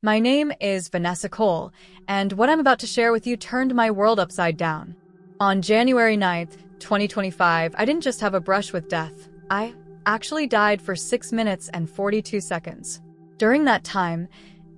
My name is Vanessa Cole, and what I'm about to share with you turned my world upside down. On January 9th, 2025, I didn't just have a brush with death. I actually died for 6 minutes and 42 seconds. During that time,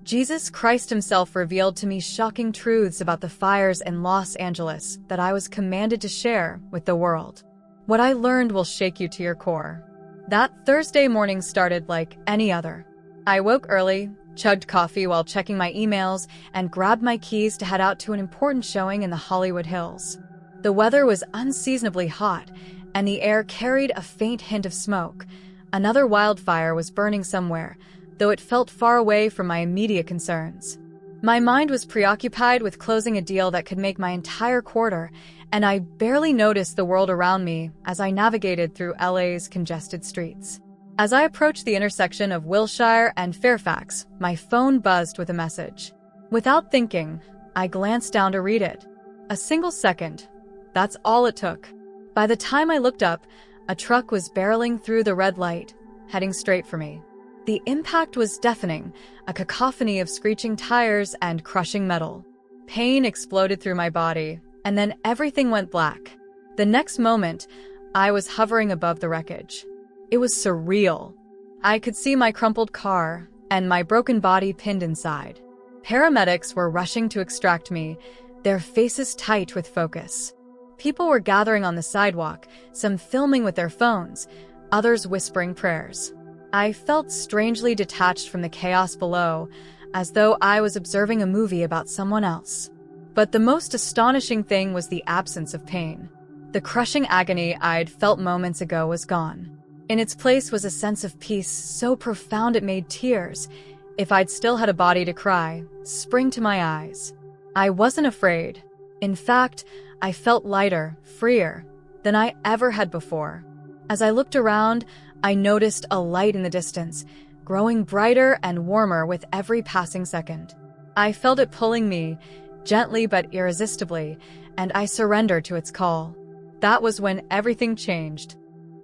Jesus Christ himself revealed to me shocking truths about the fires in Los Angeles that I was commanded to share with the world. What I learned will shake you to your core. That Thursday morning started like any other. I woke early, chugged coffee while checking my emails, and grabbed my keys to head out to an important showing in the Hollywood Hills. The weather was unseasonably hot, and the air carried a faint hint of smoke. Another wildfire was burning somewhere, though it felt far away from my immediate concerns. My mind was preoccupied with closing a deal that could make my entire quarter, and I barely noticed the world around me as I navigated through LA's congested streets. As I approached the intersection of Wilshire and Fairfax, my phone buzzed with a message. Without thinking, I glanced down to read it. A single second. That's all it took. By the time I looked up, a truck was barreling through the red light, heading straight for me. The impact was deafening, a cacophony of screeching tires and crushing metal. Pain exploded through my body, and then everything went black. The next moment, I was hovering above the wreckage. It was surreal. I could see my crumpled car and my broken body pinned inside. Paramedics were rushing to extract me, their faces tight with focus. People were gathering on the sidewalk, some filming with their phones, others whispering prayers. I felt strangely detached from the chaos below, as though I was observing a movie about someone else. But the most astonishing thing was the absence of pain. The crushing agony I'd felt moments ago was gone. In its place was a sense of peace so profound it made tears, if I'd still had a body to cry, spring to my eyes. I wasn't afraid. In fact, I felt lighter, freer, than I ever had before. As I looked around, I noticed a light in the distance, growing brighter and warmer with every passing second. I felt it pulling me, gently but irresistibly, and I surrendered to its call. That was when everything changed.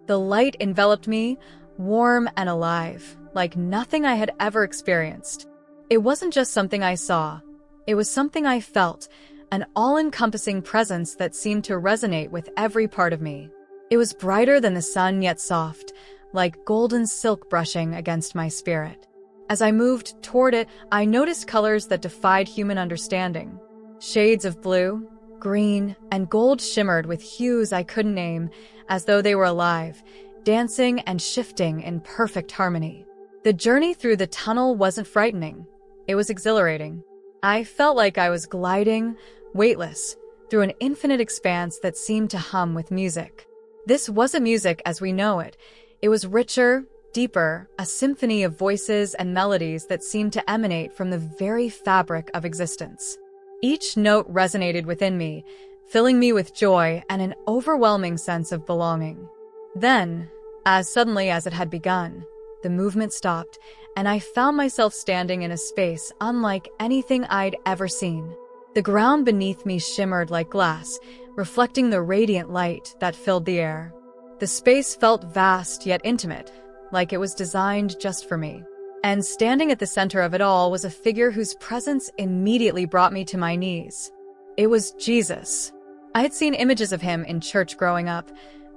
The light enveloped me, warm and alive, like nothing I had ever experienced. It wasn't just something I saw. It was something I felt, an all-encompassing presence that seemed to resonate with every part of me. It was brighter than the sun, yet soft, like golden silk brushing against my spirit. As I moved toward it, I noticed colors that defied human understanding. Shades of blue, green, and gold shimmered with hues I couldn't name, as though they were alive, dancing and shifting in perfect harmony. The journey through the tunnel wasn't frightening. It was exhilarating. I felt like I was gliding, weightless, through an infinite expanse that seemed to hum with music. This wasn't music as we know it. It was richer, deeper, a symphony of voices and melodies that seemed to emanate from the very fabric of existence. Each note resonated within me, filling me with joy and an overwhelming sense of belonging. Then, as suddenly as it had begun, the movement stopped, and I found myself standing in a space unlike anything I'd ever seen. The ground beneath me shimmered like glass, reflecting the radiant light that filled the air. The space felt vast yet intimate, like it was designed just for me. And standing at the center of it all was a figure whose presence immediately brought me to my knees. It was Jesus. I had seen images of him in church growing up,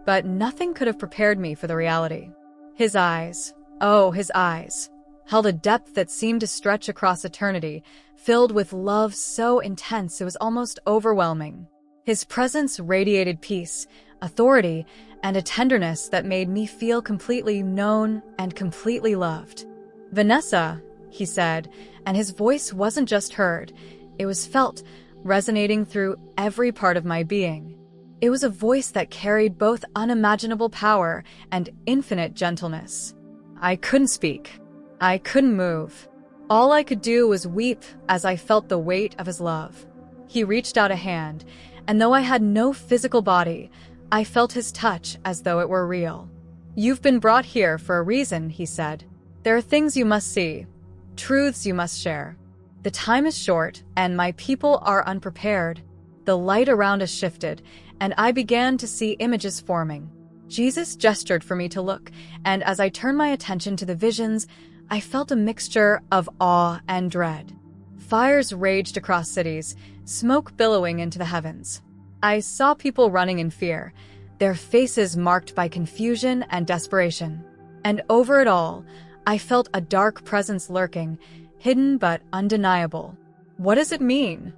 but nothing could have prepared me for the reality. His eyes, his eyes, held a depth that seemed to stretch across eternity, filled with love so intense it was almost overwhelming. His presence radiated peace, authority, and a tenderness that made me feel completely known and completely loved. "Vanessa," he said, and his voice wasn't just heard, it was felt, resonating through every part of my being. It was a voice that carried both unimaginable power and infinite gentleness. I couldn't speak. I couldn't move. All I could do was weep as I felt the weight of his love. He reached out a hand, and though I had no physical body, I felt his touch as though it were real. "You've been brought here for a reason," he said. "There are things you must see, truths you must share. The time is short, and my people are unprepared." The light around us shifted, and I began to see images forming. Jesus gestured for me to look, and as I turned my attention to the visions, I felt a mixture of awe and dread. Fires raged across cities, smoke billowing into the heavens. I saw people running in fear, their faces marked by confusion and desperation. And over it all, I felt a dark presence lurking, hidden but undeniable. "What does it mean?"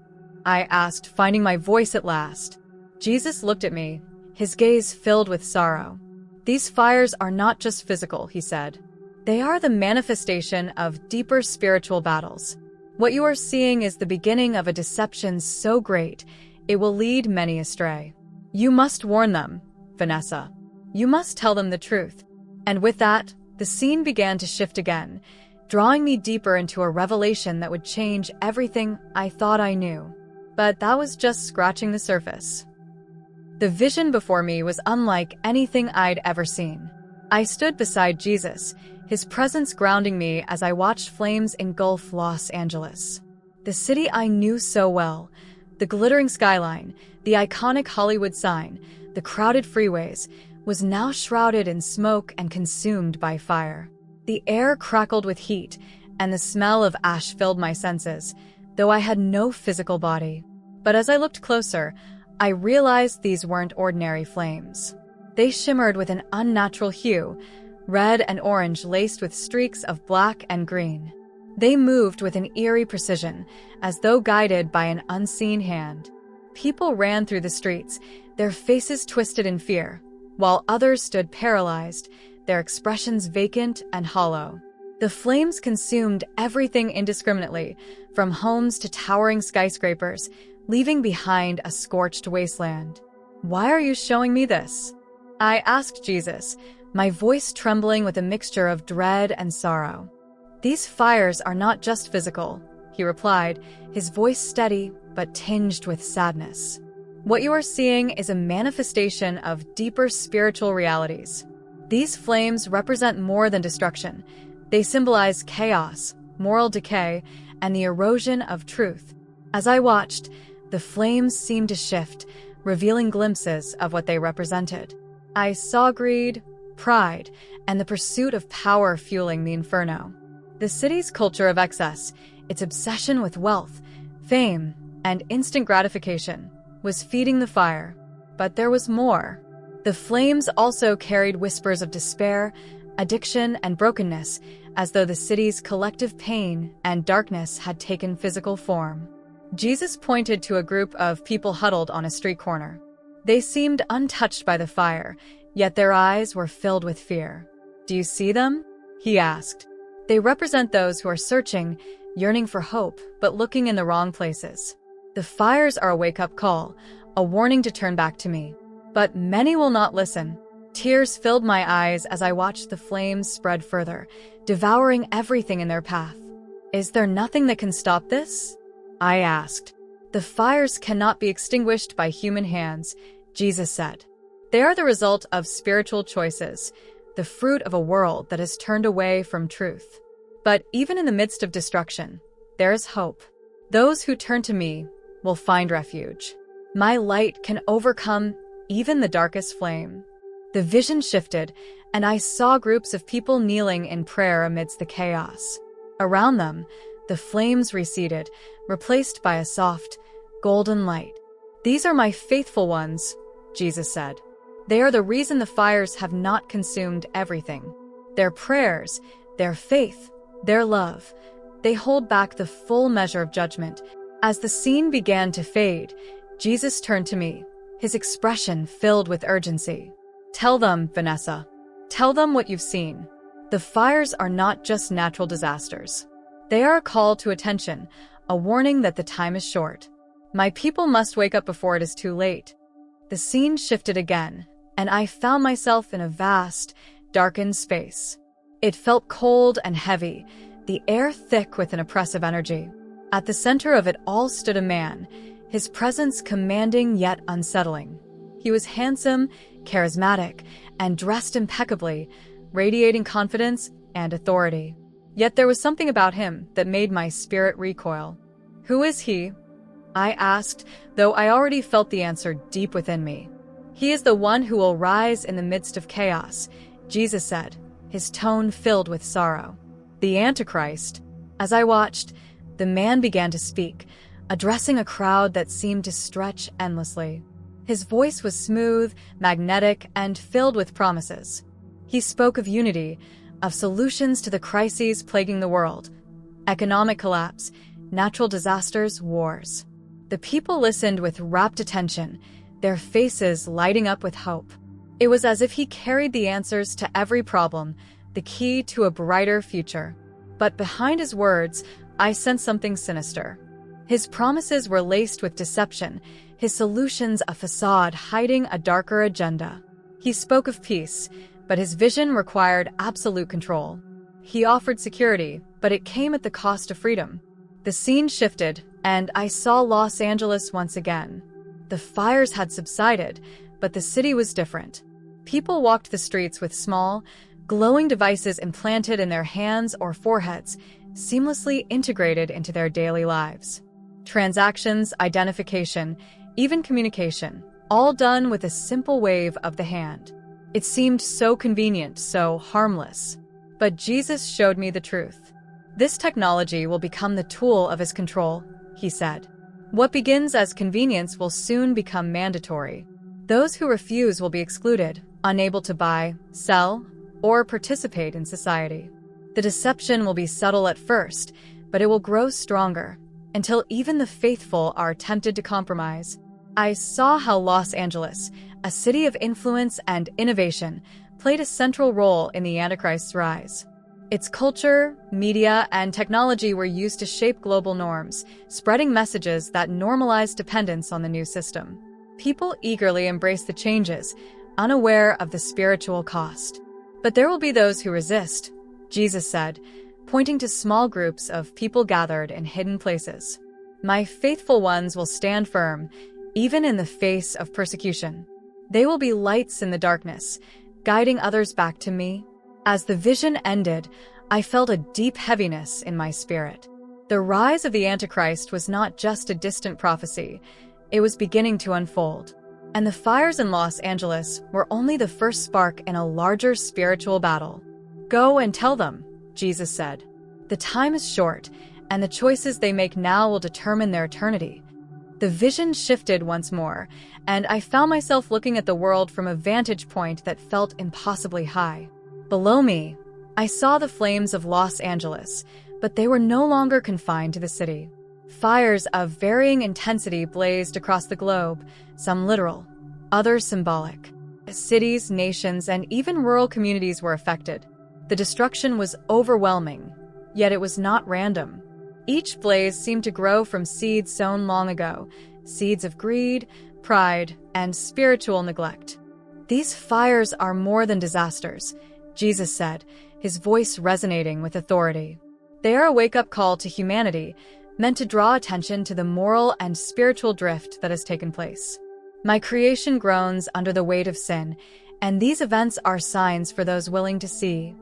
I asked, finding my voice at last. Jesus looked at me, his gaze filled with sorrow. "These fires are not just physical," he said. "They are the manifestation of deeper spiritual battles. What you are seeing is the beginning of a deception so great, it will lead many astray. You must warn them, Vanessa. You must tell them the truth." And with that, the scene began to shift again, drawing me deeper into a revelation that would change everything I thought I knew. But that was just scratching the surface. The vision before me was unlike anything I'd ever seen. I stood beside Jesus, his presence grounding me as I watched flames engulf Los Angeles. The city I knew so well, the glittering skyline, the iconic Hollywood sign, the crowded freeways, was now shrouded in smoke and consumed by fire. The air crackled with heat, and the smell of ash filled my senses, though I had no physical body. But as I looked closer, I realized these weren't ordinary flames. They shimmered with an unnatural hue, red and orange laced with streaks of black and green. They moved with an eerie precision, as though guided by an unseen hand. People ran through the streets, their faces twisted in fear, while others stood paralyzed, their expressions vacant and hollow. The flames consumed everything indiscriminately, from homes to towering skyscrapers, leaving behind a scorched wasteland. "Why are you showing me this?" I asked Jesus, my voice trembling with a mixture of dread and sorrow. "These fires are not just physical," he replied, his voice steady but tinged with sadness. "What you are seeing is a manifestation of deeper spiritual realities. These flames represent more than destruction. They symbolize chaos, moral decay, and the erosion of truth." As I watched, the flames seemed to shift, revealing glimpses of what they represented. I saw greed, pride, and the pursuit of power fueling the inferno. The city's culture of excess, its obsession with wealth, fame, and instant gratification, was feeding the fire. But there was more. The flames also carried whispers of despair, addiction, and brokenness, as though the city's collective pain and darkness had taken physical form. Jesus pointed to a group of people huddled on a street corner. They seemed untouched by the fire, yet their eyes were filled with fear. "Do you see them?" he asked. "They represent those who are searching, yearning for hope, but looking in the wrong places. The fires are a wake-up call, a warning to turn back to me. But many will not listen." Tears filled my eyes as I watched the flames spread further, devouring everything in their path. "Is there nothing that can stop this?" I asked. "The fires cannot be extinguished by human hands," Jesus said. "They are the result of spiritual choices, the fruit of a world that has turned away from truth. But even in the midst of destruction, there is hope. Those who turn to me will find refuge. My light can overcome even the darkest flame." The vision shifted, and I saw groups of people kneeling in prayer amidst the chaos. Around them, the flames receded, replaced by a soft, golden light. "These are my faithful ones," Jesus said. "They are the reason the fires have not consumed everything. Their prayers, their faith, their love, they hold back the full measure of judgment." As the scene began to fade, Jesus turned to me, his expression filled with urgency. "Tell them, Vanessa. Tell them what you've seen. The fires are not just natural disasters. They are a call to attention, a warning that the time is short. My people must wake up before it is too late." The scene shifted again, and I found myself in a vast, darkened space. It felt cold and heavy, the air thick with an oppressive energy. At the center of it all stood a man, his presence commanding yet unsettling. He was handsome, charismatic, and dressed impeccably, radiating confidence and authority. Yet there was something about him that made my spirit recoil. "Who is he?" I asked, though I already felt the answer deep within me. "He is the one who will rise in the midst of chaos," Jesus said, his tone filled with sorrow. the Antichrist. As I watched, the man began to speak, addressing a crowd that seemed to stretch endlessly. His voice was smooth, magnetic, and filled with promises. He spoke of unity, of solutions to the crises plaguing the world: economic collapse, natural disasters, wars. The people listened with rapt attention, their faces lighting up with hope. It was as if he carried the answers to every problem, the key to a brighter future. But behind his words, I sensed something sinister. His promises were laced with deception, his solutions a facade hiding a darker agenda. He spoke of peace, but his vision required absolute control. He offered security, but it came at the cost of freedom. The scene shifted, and I saw Los Angeles once again. The fires had subsided, but the city was different. People walked the streets with small, glowing devices implanted in their hands or foreheads, seamlessly integrated into their daily lives. Transactions, identification, even communication, all done with a simple wave of the hand. It seemed so convenient, so harmless. But Jesus showed me the truth. This technology will become the tool of his control, he said. What begins as convenience will soon become mandatory. Those who refuse will be excluded, unable to buy, sell, or participate in society. The deception will be subtle at first, but it will grow stronger, until even the faithful are tempted to compromise. I saw how Los Angeles, a city of influence and innovation, played a central role in the Antichrist's rise. Its culture, media, and technology were used to shape global norms, spreading messages that normalized dependence on the new system. People eagerly embraced the changes, unaware of the spiritual cost. But there will be those who resist, Jesus said, pointing to small groups of people gathered in hidden places. My faithful ones will stand firm, even in the face of persecution. They will be lights in the darkness, guiding others back to me. As the vision ended, I felt a deep heaviness in my spirit. The rise of the Antichrist was not just a distant prophecy, it was beginning to unfold. And the fires in Los Angeles were only the first spark in a larger spiritual battle. Go and tell them, Jesus said. The time is short, and the choices they make now will determine their eternity. The vision shifted once more, and I found myself looking at the world from a vantage point that felt impossibly high. Below me, I saw the flames of Los Angeles, but they were no longer confined to the city. Fires of varying intensity blazed across the globe, some literal, others symbolic. Cities, nations, and even rural communities were affected. The destruction was overwhelming, yet it was not random. Each blaze seemed to grow from seeds sown long ago, seeds of greed, pride, and spiritual neglect. These fires are more than disasters, Jesus said, his voice resonating with authority. They are a wake-up call to humanity, meant to draw attention to the moral and spiritual drift that has taken place. My creation groans under the weight of sin, and these events are signs for those willing to see.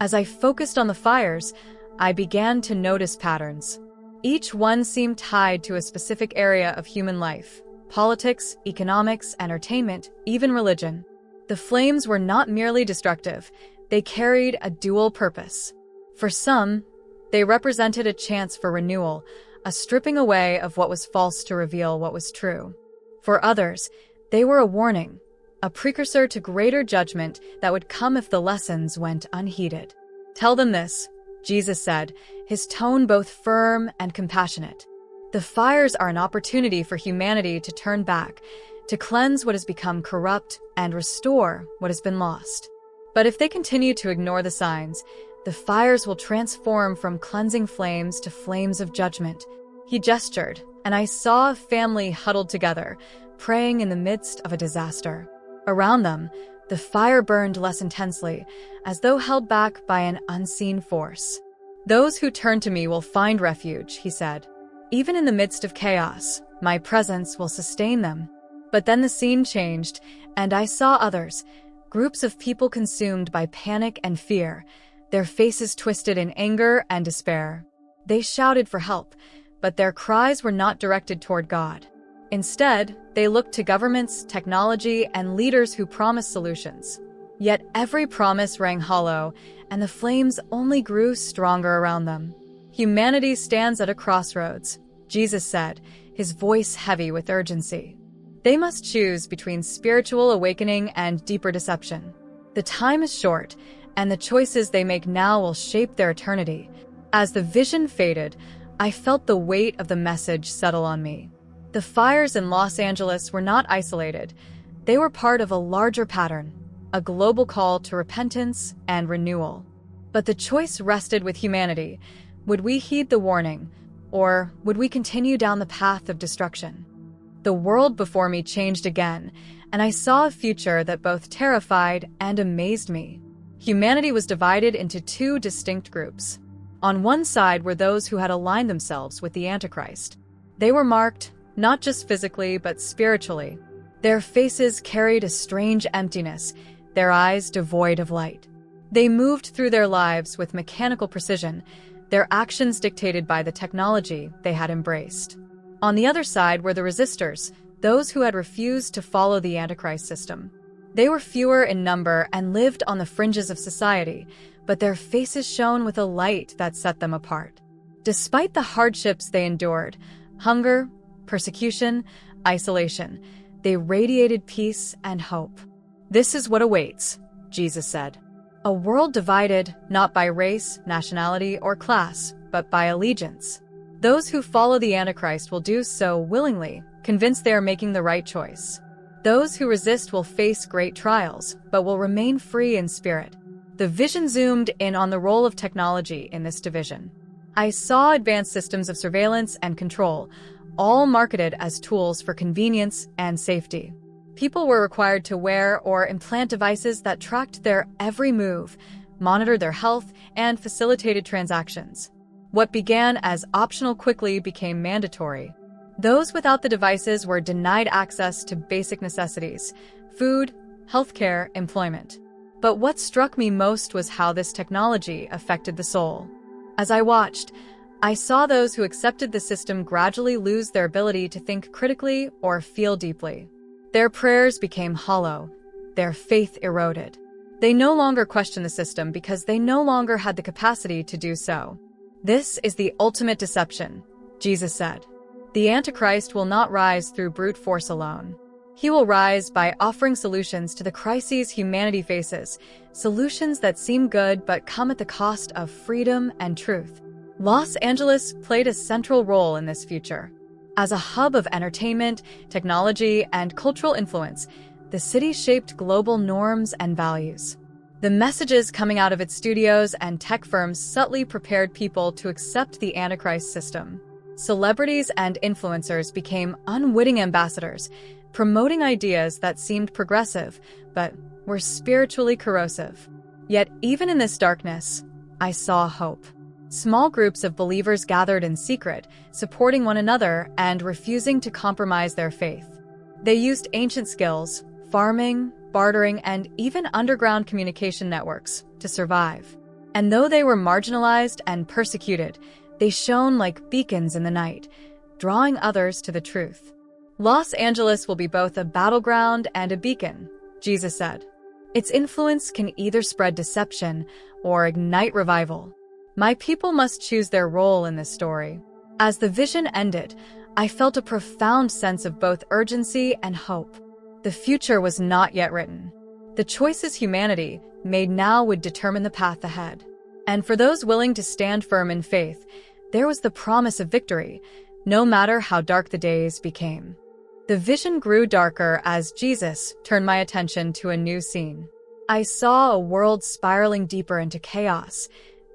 As I focused on the fires, I began to notice patterns. Each one seemed tied to a specific area of human life: politics, economics, entertainment, even religion. The flames were not merely destructive, they carried a dual purpose. For some, they represented a chance for renewal, a stripping away of what was false to reveal what was true. For others, they were a warning, a precursor to greater judgment that would come if the lessons went unheeded. Tell them this, Jesus said, his tone both firm and compassionate. The fires are an opportunity for humanity to turn back, to cleanse what has become corrupt and restore what has been lost. But if they continue to ignore the signs, the fires will transform from cleansing flames to flames of judgment. He gestured, and I saw a family huddled together, praying in the midst of a disaster. Around them, the fire burned less intensely, as though held back by an unseen force. Those who turn to me will find refuge, he said. Even in the midst of chaos, my presence will sustain them. But then the scene changed, and I saw others, groups of people consumed by panic and fear, their faces twisted in anger and despair. They shouted for help, but their cries were not directed toward God. Instead, they looked to governments, technology, and leaders who promised solutions. Yet every promise rang hollow, and the flames only grew stronger around them. Humanity stands at a crossroads, Jesus said, his voice heavy with urgency. They must choose between spiritual awakening and deeper deception. The time is short, and the choices they make now will shape their eternity. As the vision faded, I felt the weight of the message settle on me. The fires in Los Angeles were not isolated. They were part of a larger pattern, a global call to repentance and renewal. But the choice rested with humanity. Would we heed the warning, or would we continue down the path of destruction? The world before me changed again, and I saw a future that both terrified and amazed me. Humanity was divided into two distinct groups. On one side were those who had aligned themselves with the Antichrist. They were marked, not just physically, but spiritually. Their faces carried a strange emptiness, their eyes devoid of light. They moved through their lives with mechanical precision, their actions dictated by the technology they had embraced. On the other side were the resistors, those who had refused to follow the Antichrist system. They were fewer in number and lived on the fringes of society, but their faces shone with a light that set them apart. Despite the hardships they endured, hunger, persecution, isolation, they radiated peace and hope. This is what awaits, Jesus said. A world divided not by race, nationality, or class, but by allegiance. Those who follow the Antichrist will do so willingly, convinced they are making the right choice. Those who resist will face great trials, but will remain free in spirit. The vision zoomed in on the role of technology in this division. I saw advanced systems of surveillance and control, all marketed as tools for convenience and safety. People were required to wear or implant devices that tracked their every move, monitored their health, and facilitated transactions. What began as optional quickly became mandatory. Those without the devices were denied access to basic necessities: food, healthcare, employment. But what struck me most was how this technology affected the soul. As I watched, I saw those who accepted the system gradually lose their ability to think critically or feel deeply. Their prayers became hollow, their faith eroded. They no longer questioned the system because they no longer had the capacity to do so. This is the ultimate deception, Jesus said. The Antichrist will not rise through brute force alone. He will rise by offering solutions to the crises humanity faces, solutions that seem good but come at the cost of freedom and truth. Los Angeles played a central role in this future. As a hub of entertainment, technology, and cultural influence, the city shaped global norms and values. The messages coming out of its studios and tech firms subtly prepared people to accept the Antichrist system. Celebrities and influencers became unwitting ambassadors, promoting ideas that seemed progressive, but were spiritually corrosive. Yet even in this darkness, I saw hope. Small groups of believers gathered in secret, supporting one another and refusing to compromise their faith. They used ancient skills, farming, bartering, and even underground communication networks to survive. And though they were marginalized and persecuted, they shone like beacons in the night, drawing others to the truth. Los Angeles will be both a battleground and a beacon, Jesus said. Its influence can either spread deception or ignite revival. My people must choose their role in this story. As the vision ended, I felt a profound sense of both urgency and hope. The future was not yet written. The choices humanity made now would determine the path ahead. And for those willing to stand firm in faith, there was the promise of victory, no matter how dark the days became. The vision grew darker as Jesus turned my attention to a new scene. I saw a world spiraling deeper into chaos,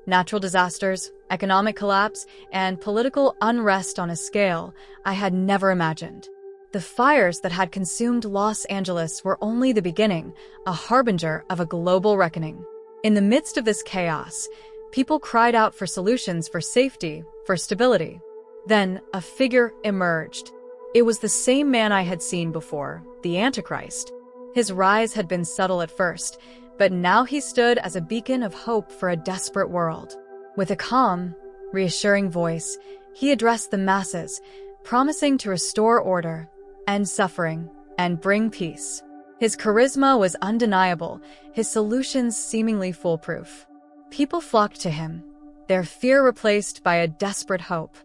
natural disasters, economic collapse, and political unrest on a scale I had never imagined. The fires that had consumed Los Angeles were only the beginning, a harbinger of a global reckoning. In the midst of this chaos, people cried out for solutions for safety, for stability. Then a figure emerged. It was the same man I had seen before, the Antichrist. His rise had been subtle at first, but now he stood as a beacon of hope for a desperate world. With a calm, reassuring voice, he addressed the masses, promising to restore order, end suffering, and bring peace. His charisma was undeniable, his solutions seemingly foolproof. People flocked to him, their fear replaced by a desperate hope.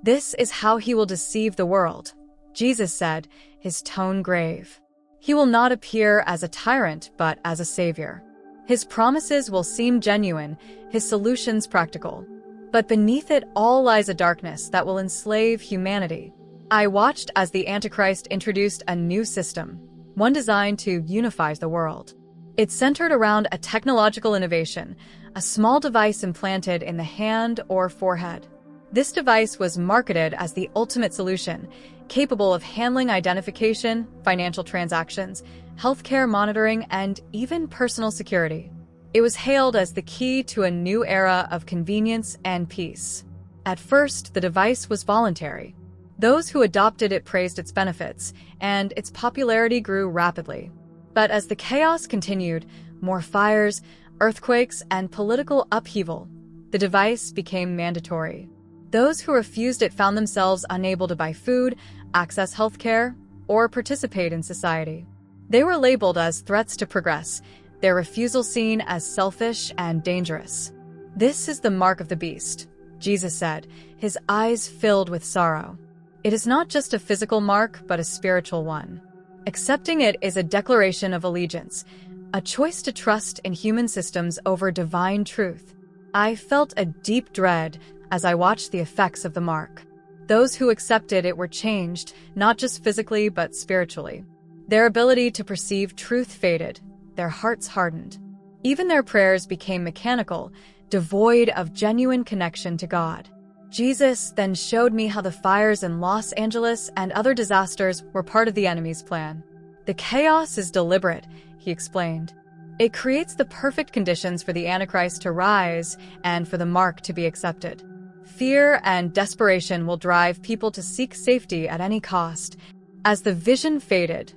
"This is how he will deceive the world," Jesus said, his tone grave. "He will not appear as a tyrant, but as a savior. His promises will seem genuine, his solutions practical. But beneath it all lies a darkness that will enslave humanity." I watched as the Antichrist introduced a new system, one designed to unify the world. It centered around a technological innovation, a small device implanted in the hand or forehead. This device was marketed as the ultimate solution, capable of handling identification, financial transactions, healthcare monitoring, and even personal security. It was hailed as the key to a new era of convenience and peace. At first, the device was voluntary. Those who adopted it praised its benefits, and its popularity grew rapidly. But as the chaos continued, more fires, earthquakes, and political upheaval, the device became mandatory. Those who refused it found themselves unable to buy food, access healthcare, or participate in society. They were labeled as threats to progress, their refusal seen as selfish and dangerous. "This is the mark of the beast," Jesus said, his eyes filled with sorrow. "It is not just a physical mark, but a spiritual one. Accepting it is a declaration of allegiance, a choice to trust in human systems over divine truth." I felt a deep dread as I watched the effects of the mark. Those who accepted it were changed, not just physically, but spiritually. Their ability to perceive truth faded, their hearts hardened. Even their prayers became mechanical, devoid of genuine connection to God. Jesus then showed me how the fires in Los Angeles and other disasters were part of the enemy's plan. "The chaos is deliberate," he explained. "It creates the perfect conditions for the Antichrist to rise and for the mark to be accepted. Fear and desperation will drive people to seek safety at any cost." As the vision faded,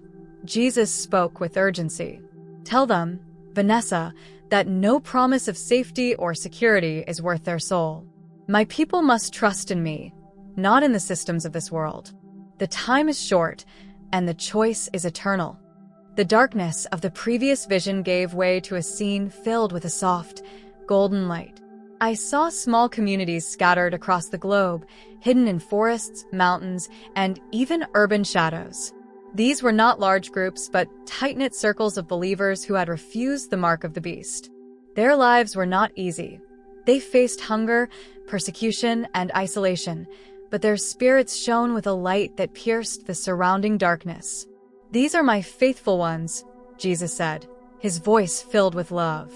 Jesus spoke with urgency. "Tell them, Vanessa, that no promise of safety or security is worth their soul. My people must trust in me, not in the systems of this world. The time is short, and the choice is eternal." The darkness of the previous vision gave way to a scene filled with a soft, golden light. I saw small communities scattered across the globe, hidden in forests, mountains, and even urban shadows. These were not large groups, but tight-knit circles of believers who had refused the mark of the beast. Their lives were not easy. They faced hunger, persecution, and isolation, but their spirits shone with a light that pierced the surrounding darkness. "These are my faithful ones," Jesus said, his voice filled with love.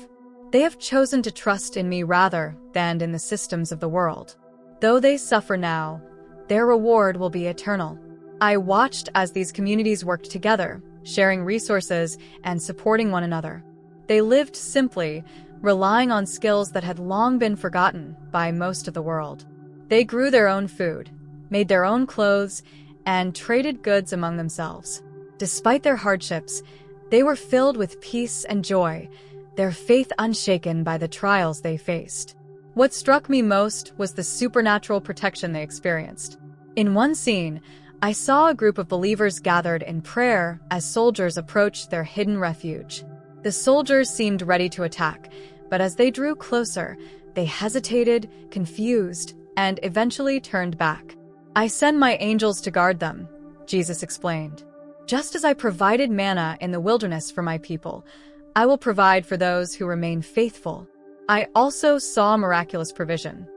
"They have chosen to trust in me rather than in the systems of the world. Though they suffer now, their reward will be eternal." I watched as these communities worked together, sharing resources and supporting one another. They lived simply, relying on skills that had long been forgotten by most of the world. They grew their own food, made their own clothes, and traded goods among themselves. Despite their hardships, they were filled with peace and joy, their faith unshaken by the trials they faced. What struck me most was the supernatural protection they experienced. In one scene, I saw a group of believers gathered in prayer as soldiers approached their hidden refuge. The soldiers seemed ready to attack, but as they drew closer, they hesitated, confused, and eventually turned back. "I send my angels to guard them," Jesus explained. "Just as I provided manna in the wilderness for my people, I will provide for those who remain faithful." I also saw miraculous provision.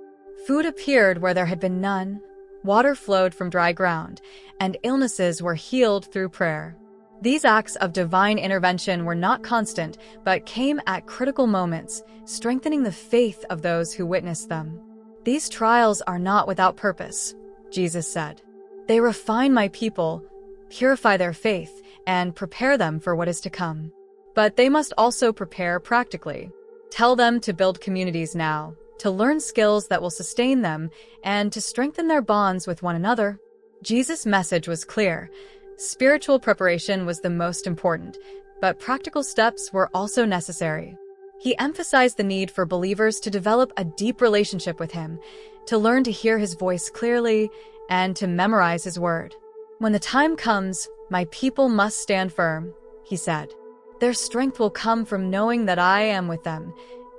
Food appeared where there had been none, water flowed from dry ground, and illnesses were healed through prayer. These acts of divine intervention were not constant, but came at critical moments, strengthening the faith of those who witnessed them. "These trials are not without purpose," Jesus said. "They refine my people, purify their faith, and prepare them for what is to come. But they must also prepare practically. Tell them to build communities now, to learn skills that will sustain them, and to strengthen their bonds with one another." Jesus' message was clear. Spiritual preparation was the most important, but practical steps were also necessary. He emphasized the need for believers to develop a deep relationship with him, to learn to hear his voice clearly, and to memorize his word. "When the time comes, my people must stand firm," he said. Their strength will come from knowing that I am with them,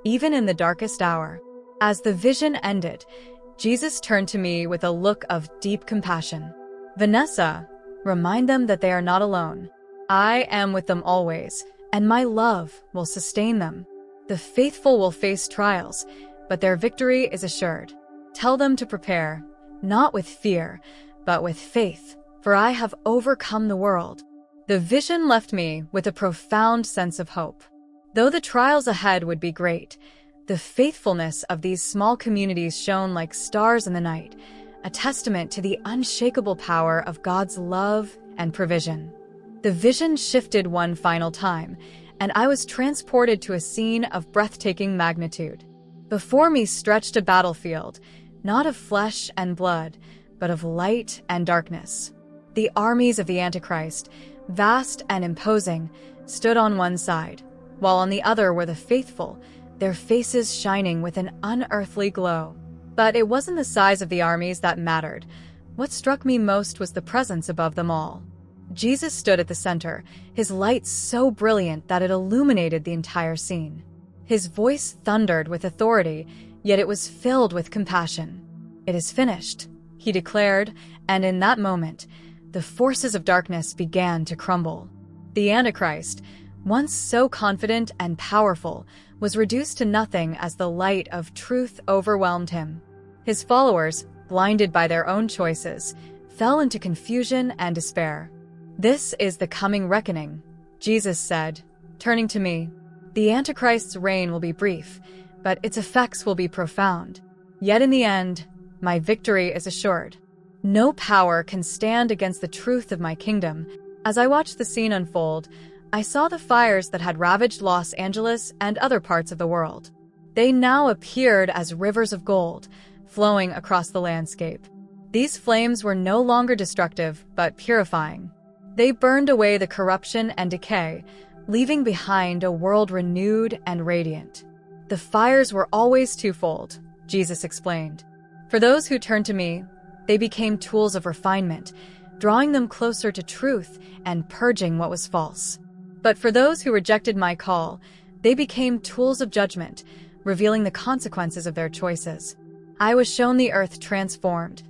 even in the darkest hour. As the vision ended, Jesus turned to me with a look of deep compassion. Vanessa, remind them that they are not alone. I am with them always, and my love will sustain them. The faithful will face trials, but their victory is assured. Tell them to prepare, not with fear, but with faith, for I have overcome the world. The vision left me with a profound sense of hope. Though the trials ahead would be great, the faithfulness of these small communities shone like stars in the night, a testament to the unshakable power of God's love and provision. The vision shifted one final time, and I was transported to a scene of breathtaking magnitude. Before me stretched a battlefield, not of flesh and blood, but of light and darkness. The armies of the Antichrist, vast and imposing, stood on one side, while on the other were the faithful, their faces shining with an unearthly glow. But it wasn't the size of the armies that mattered. What struck me most was the presence above them all. Jesus stood at the center, his light so brilliant that it illuminated the entire scene. His voice thundered with authority, yet it was filled with compassion. "It is finished," he declared, and in that moment, the forces of darkness began to crumble. The Antichrist, once so confident and powerful, was reduced to nothing as the light of truth overwhelmed him. His followers, blinded by their own choices, fell into confusion and despair. "This is the coming reckoning," Jesus said, turning to me. "The Antichrist's reign will be brief, but its effects will be profound. Yet in the end, my victory is assured. No power can stand against the truth of my kingdom." As I watched the scene unfold, I saw the fires that had ravaged Los Angeles and other parts of the world. They now appeared as rivers of gold, flowing across the landscape. These flames were no longer destructive, but purifying. They burned away the corruption and decay, leaving behind a world renewed and radiant. "The fires were always twofold," Jesus explained. "For those who turned to me, they became tools of refinement, drawing them closer to truth and purging what was false. But for those who rejected my call, they became tools of judgment, revealing the consequences of their choices. I was shown the earth transformed,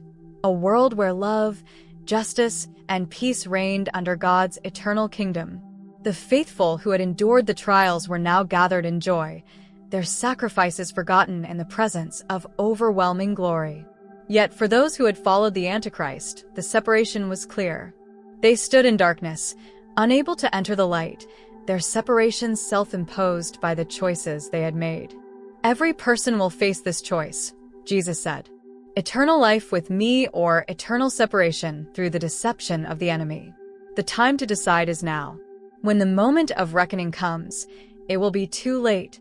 a world where love, justice, and peace reigned under God's eternal kingdom. The faithful who had endured the trials were now gathered in joy, their sacrifices forgotten in the presence of overwhelming glory. Yet for those who had followed the Antichrist, the separation was clear. They stood in darkness, unable to enter the light, their separation self-imposed by the choices they had made. "Every person will face this choice," Jesus said. "Eternal life with me or eternal separation through the deception of the enemy. The time to decide is now. When the moment of reckoning comes, it will be too late."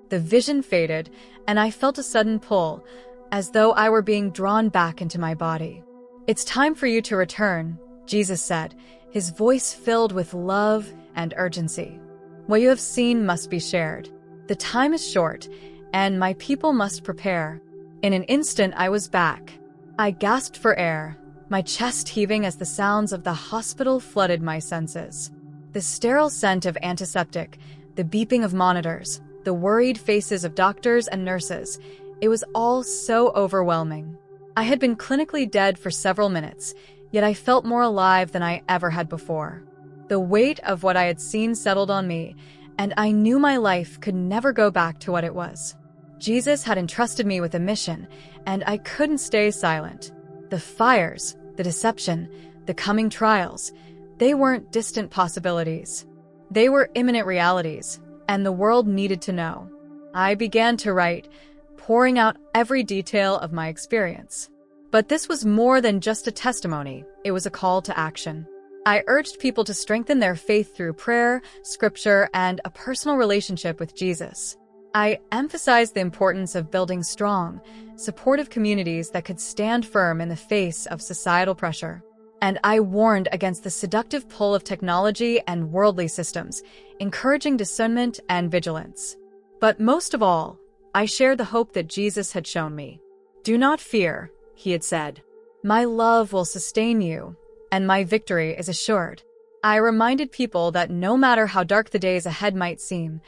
The vision faded, and I felt a sudden pull, as though I were being drawn back into my body. "It's time for you to return," Jesus said, his voice filled with love and urgency. "What you have seen must be shared. The time is short, and my people must prepare." In an instant, I was back. I gasped for air, my chest heaving as the sounds of the hospital flooded my senses. The sterile scent of antiseptic, the beeping of monitors, the worried faces of doctors and nurses, it was all so overwhelming. I had been clinically dead for several minutes, yet I felt more alive than I ever had before. The weight of what I had seen settled on me, and I knew my life could never go back to what it was. Jesus had entrusted me with a mission, and I couldn't stay silent. The fires, the deception, the coming trials, they weren't distant possibilities. They were imminent realities, and the world needed to know. I began to write, pouring out every detail of my experience. But this was more than just a testimony, it was a call to action. I urged people to strengthen their faith through prayer, scripture, and a personal relationship with Jesus. I emphasized the importance of building strong, supportive communities that could stand firm in the face of societal pressure. And I warned against the seductive pull of technology and worldly systems, encouraging discernment and vigilance. But most of all, I shared the hope that Jesus had shown me. "Do not fear," he had said. "My love will sustain you, and my victory is assured." I reminded people that no matter how dark the days ahead might seem,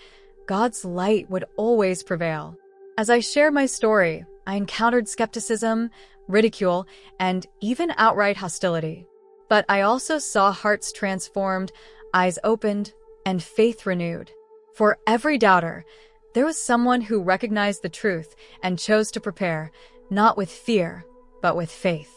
God's light would always prevail. As I shared my story, I encountered skepticism, ridicule, and even outright hostility. But I also saw hearts transformed, eyes opened, and faith renewed. For every doubter, there was someone who recognized the truth and chose to prepare, not with fear, but with faith.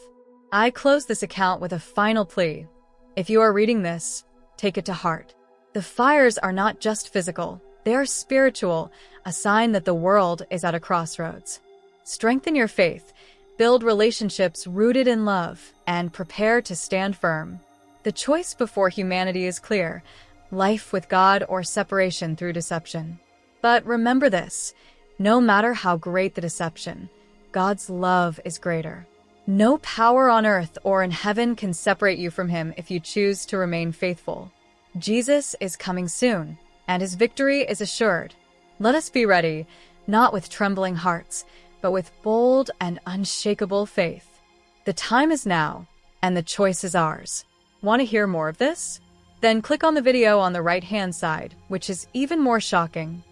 I close this account with a final plea. If you are reading this, take it to heart. The fires are not just physical, they are spiritual, a sign that the world is at a crossroads. Strengthen your faith, build relationships rooted in love, and prepare to stand firm. The choice before humanity is clear: life with God or separation through deception. But remember this, no matter how great the deception, God's love is greater. No power on earth or in heaven can separate you from Him if you choose to remain faithful. Jesus is coming soon, and His victory is assured. Let us be ready, not with trembling hearts, but with bold and unshakable faith. The time is now, and the choice is ours. Want to hear more of this? Then click on the video on the right-hand side, which is even more shocking.